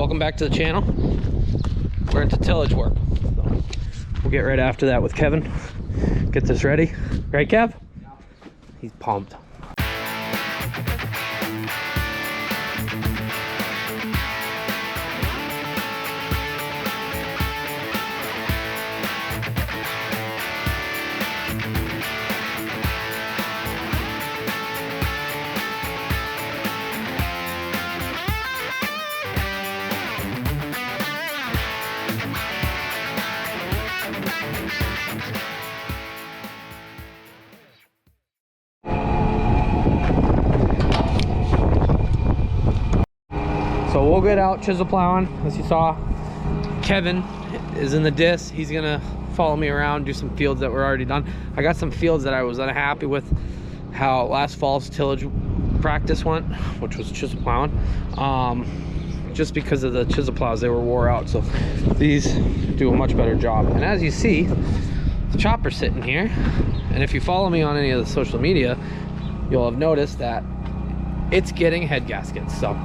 welcome back to the channel. We're into tillage work. So we'll get right after that with Kevin. Get this ready. Right, Kev? He's pumped. So we'll get out chisel plowing. As you saw, Kevin is in the disc. He's gonna follow me around, do some fields that were already done. I got some fields that I was unhappy with how last fall's tillage practice went, which was chisel plowing. Just because of the chisel plows, they were wore out. So these do a much better job. And as you see, the chopper's sitting here. And if you follow me on any of the social media, you'll have noticed that it's getting head gaskets. So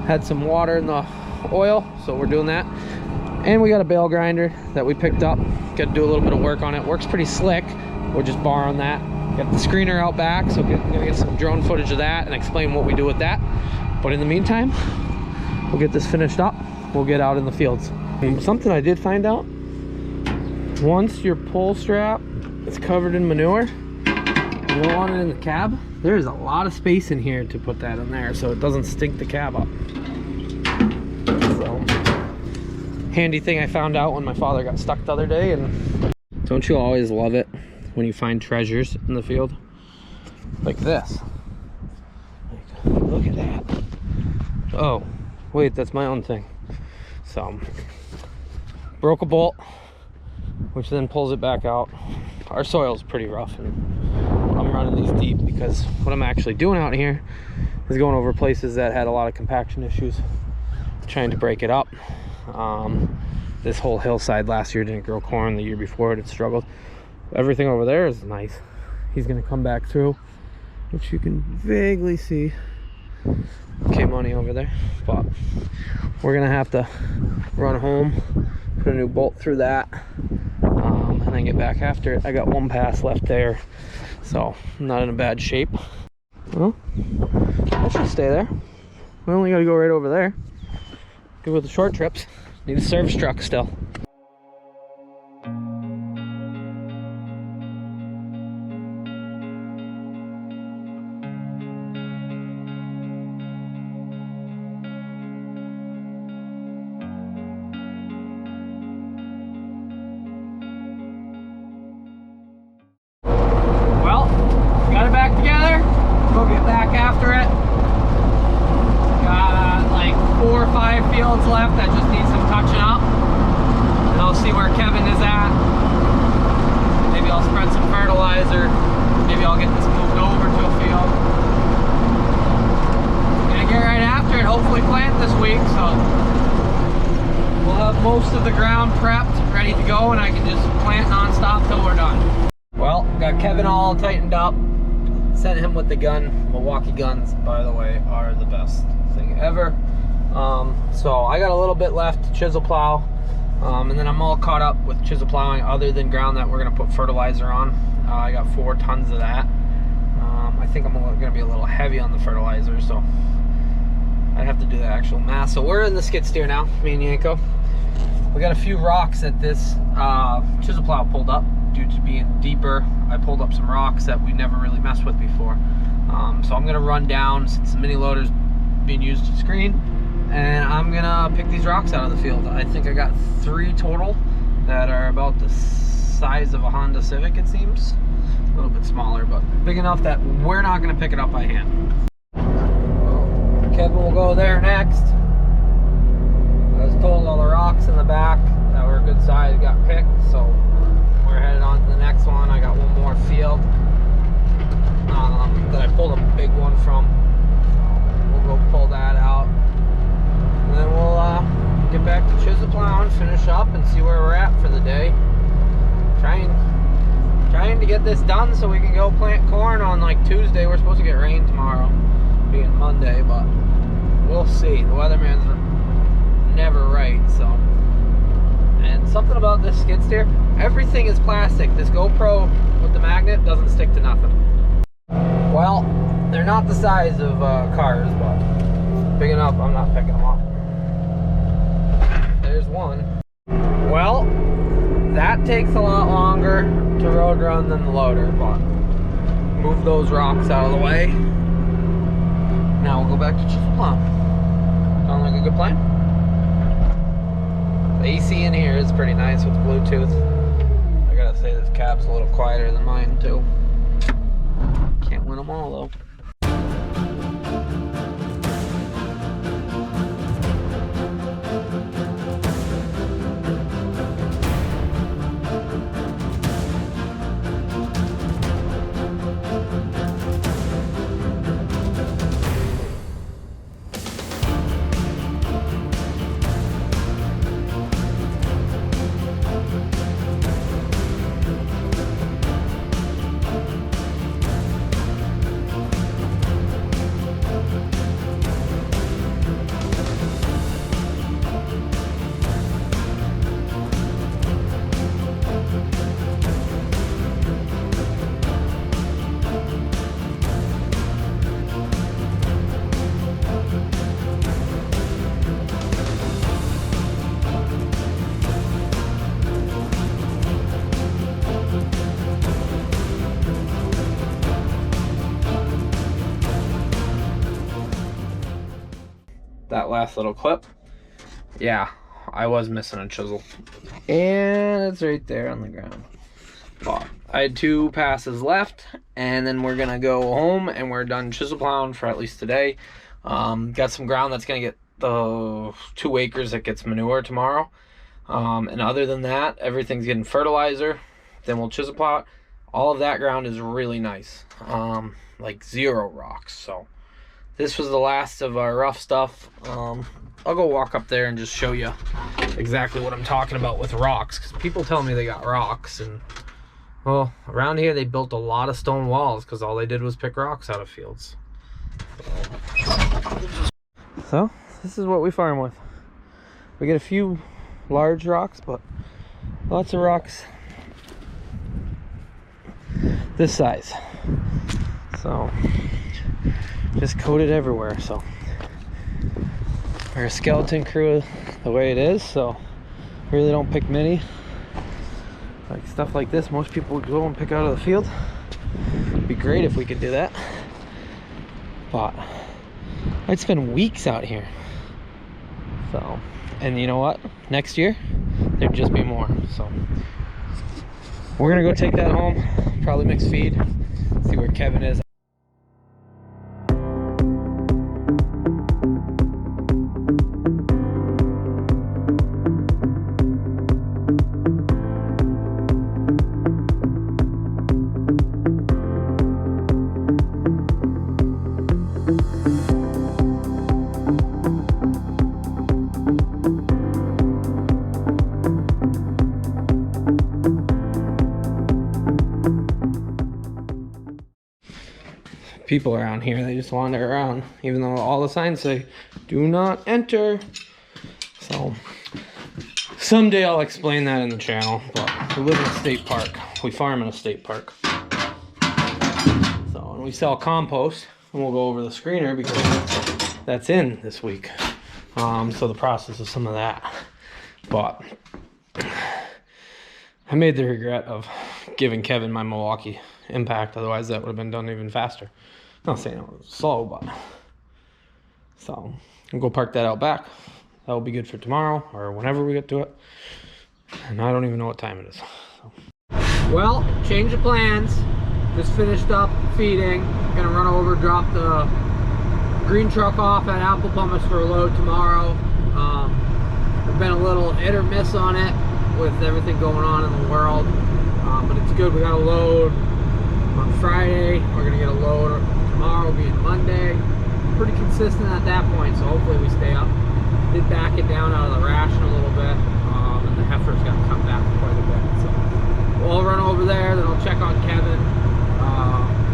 had some water in the oil, so we're doing that. And we got a bale grinder that we picked up. Got to do a little bit of work on it. Works pretty slick. We're just borrowing that. Got the screener out back, so gonna get some drone footage of that and explain what we do with that. But in the meantime, we'll get this finished up. We'll get out in the fields. Something I did find out, once your pull strap is covered in manure, you don't want it in the cab. There's a lot of space in here to put that in there so it doesn't stink the cab up. So, handy thing I found out when my father got stuck the other day. And don't you always love it when you find treasures in the field? Like this. Like, look at that. Oh, wait, that's my own thing. So, broke a bolt, which then pulls it back out. Our soil's pretty rough, and I'm running these deep because what I'm actually doing out here is going over places that had a lot of compaction issues, trying to break it up. This whole hillside last year didn't grow corn. The year before it had struggled. Everything over there is nice. He's gonna come back through, which you can vaguely see. Okay, money over there, but we're gonna have to run home, put a new bolt through that, and then get back after it. I got one pass left there, so I'm not in a bad shape. Well, that should stay there. We only got to go right over there. Good with the short trips. Need a service truck still. We'll get back after it. Got like 4 or 5 fields left that just need some touching up. And I'll see where Kevin is at. Maybe I'll spread some fertilizer. Maybe I'll get this moved over to a field. Gonna get right after it, hopefully plant this week. So we'll have most of the ground prepped, ready to go, and I can just plant non-stop till we're done. Well, got Kevin all tightened up. Sent him with the gun. Milwaukee guns, by the way, are the best thing ever. So I got a little bit left to chisel plow, and then I'm all caught up with chisel plowing other than ground that we're gonna put fertilizer on. I got 4 tons of that. I think I'm gonna be a little heavy on the fertilizer, so I'd have to do the actual mass. So we're in the skid steer now, me and Yanko. We got a few rocks that this chisel plow pulled up due to being deeper. I pulled up some rocks that we never really messed with before. So I'm gonna run down, since the mini loader's being used to screen, and I'm gonna pick these rocks out of the field. I think I got 3 total that are about the size of a Honda Civic, it seems. A little bit smaller, but big enough that we're not gonna pick it up by hand. Well, Kevin will go there next. I was told all the rocks in the back that were a good size got picked, so we're headed on to the next one. I got one more field that I pulled a big one from. We'll go pull that out, and then we'll get back to chisel plowing, finish up, and see where we're at for the day. Trying to get this done so we can go plant corn on like Tuesday. We're supposed to get rain tomorrow, being Monday, but we'll see. The weatherman's something about this skid steer, everything is plastic. This GoPro with the magnet doesn't stick to nothing. Well, they're not the size of cars, but big enough I'm not picking them up. There's one. Well, that takes a lot longer to road run than the loader, but move those rocks out of the way. Now we'll go back to chisel plow. Sound like a good plan? The AC in here is pretty nice with Bluetooth. I gotta say this cab's a little quieter than mine too. Can't win them all though. That last little clip, yeah, I was missing a chisel, and it's right there on the ground. But I had 2 passes left, and then we're gonna go home and we're done chisel plowing for at least today. Got some ground that's gonna get the 2 acres that gets manure tomorrow, and other than that, everything's getting fertilizer. Then we'll chisel plow it. All of that ground is really nice, like 0 rocks. So this was the last of our rough stuff. I'll go walk up there and just show you exactly what I'm talking about with rocks, because people tell me they got rocks, and well, around here they built a lot of stone walls because all they did was pick rocks out of fields. So this is what we farm with. We get a few large rocks, but lots of rocks this size. So just coated everywhere. So we're a skeleton crew the way it is, so really don't pick many. Like stuff like this, most people would go and pick out of the field. It'd be great if we could do that, but I'd spend weeks out here. So, and you know what? Next year there'd just be more. So we're gonna go take that home, probably mix feed, see where Kevin is. People around here, they just wander around, even though all the signs say do not enter. So someday I'll explain that in the channel, but we live in a state park. We farm in a state park. So, and we sell compost, and we'll go over the screener because that's in this week. So the process of some of that. But I made the regret of giving Kevin my Milwaukee Impact, otherwise that would have been done even faster. Not saying it was slow, but so we'll go park that out back. That'll be good for tomorrow or whenever we get to it. And I don't even know what time it is. So. Well, change of plans. Just finished up feeding. Gonna run over, drop the green truck off at Apple Pumice for a load tomorrow. We've been a little hit or miss on it with everything going on in the world, but it's good. We got a load on Friday. We're gonna get a load tomorrow, being Monday. Pretty consistent at that point, so hopefully we stay up. Did back it down out of the ration a little bit, and the heifer's got to come back quite a bit. So we'll run over there, then I'll check on Kevin.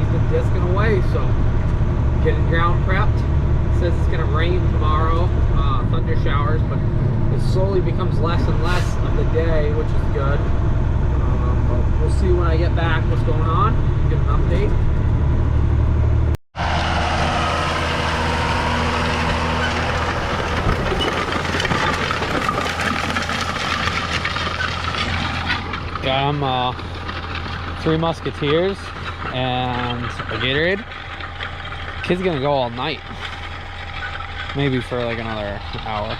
He's been disking away, so getting ground prepped. It says it's gonna rain tomorrow, thunder showers, but it slowly becomes less and less of the day, which is good. But we'll see when I get back what's going on, get an update. Got him 3 Musketeers and a Gatorade. Kid's gonna go all night, maybe for like another hour.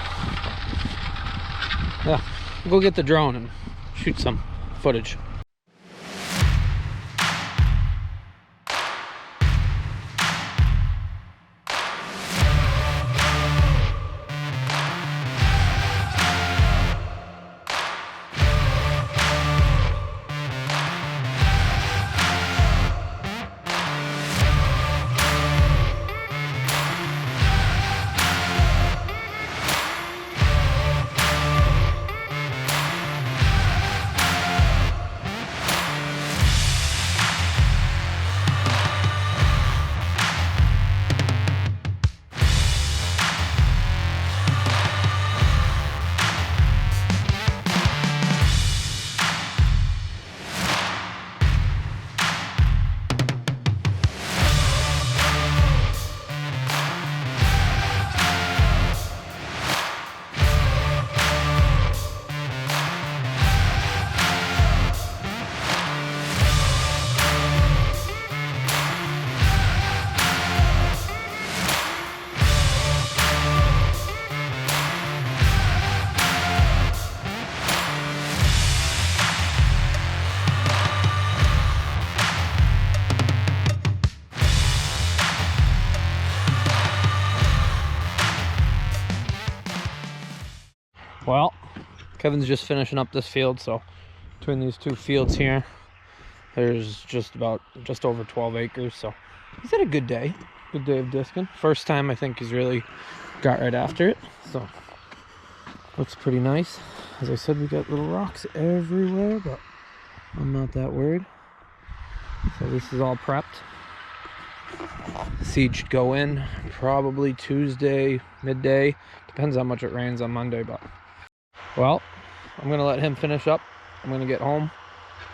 Yeah, we'll go get the drone and shoot some footage. Well, Kevin's just finishing up this field, so between these 2 fields here, there's just over 12 acres, so he's had a good day of discing. First time I think he's really got right after it, so looks pretty nice. As I said, we got little rocks everywhere, but I'm not that worried. So this is all prepped. Seed should go in probably Tuesday midday, depends how much it rains on Monday. But well, I'm gonna let him finish up. I'm gonna get home.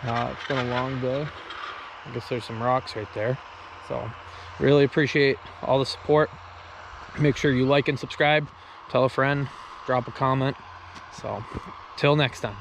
It's been a long day. I guess there's some rocks right there, so really appreciate all the support. Make sure you like and subscribe, tell a friend, drop a comment. So till next time.